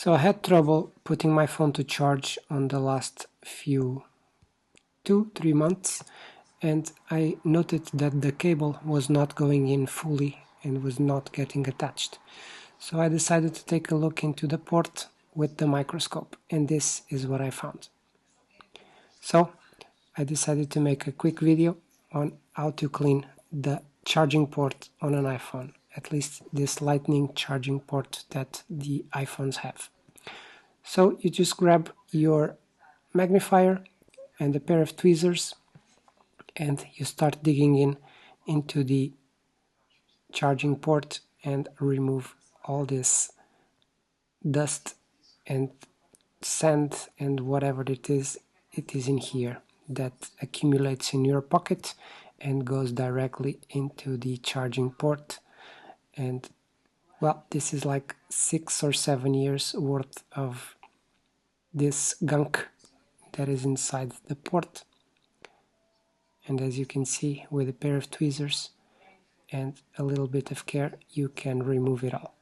So I had trouble putting my phone to charge on the last few 2-3 months, and I noted that the cable was not going in fully and was not getting attached. So I decided to take a look into the port with the microscope, and this is what I found. So I decided to make a quick video on how to clean the charging port on an iPhone, at least this lightning charging port that the iPhones have. So you just grab your magnifier and a pair of tweezers and you start digging into the charging port and remove all this dust and sand and whatever it is in here that accumulates in your pocket and goes directly into the charging port. And well, this is like 6 or 7 years worth of this gunk that is inside the port. And as you can see, with a pair of tweezers and a little bit of care, you can remove it all.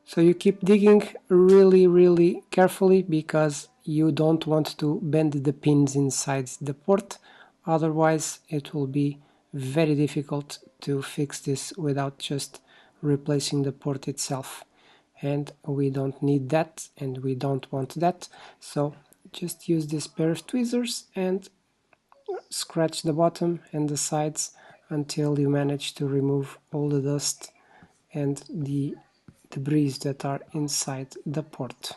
So you keep digging really carefully because you don't want to bend the pins inside the port, otherwise it will be very difficult to fix this without just replacing the port itself. And we don't need that and we don't want that, so just use this pair of tweezers and scratch the bottom and the sides until you manage to remove all the dust and the debris that are inside the port.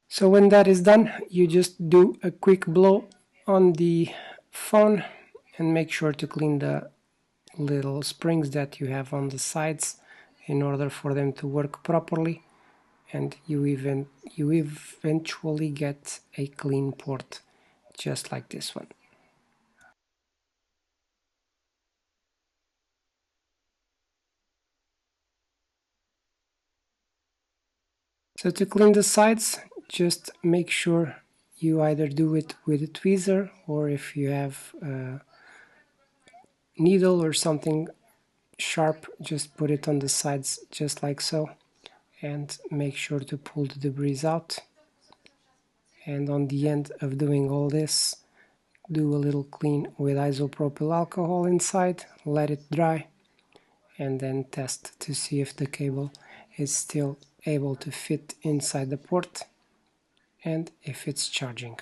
So when that is done, you just do a quick blow on the phone and make sure to clean the little springs that you have on the sides in order for them to work properly, and you eventually get a clean port just like this one. So to clean the sides, just make sure you either do it with a tweezer, or if you have a needle or something sharp, just put it on the sides just like so, and make sure to pull the debris out. And on the end of doing all this, do a little clean with isopropyl alcohol inside, let it dry, and then test to see if the cable is still able to fit inside the port and if it's charging.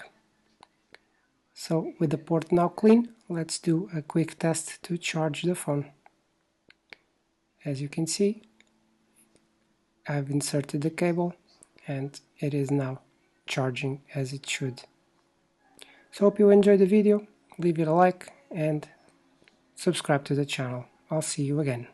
So with the port now clean, let's do a quick test to charge the phone. As you can see, I've inserted the cable and it is now charging as it should. So hope you enjoyed the video, leave it a like and subscribe to the channel. I'll see you again.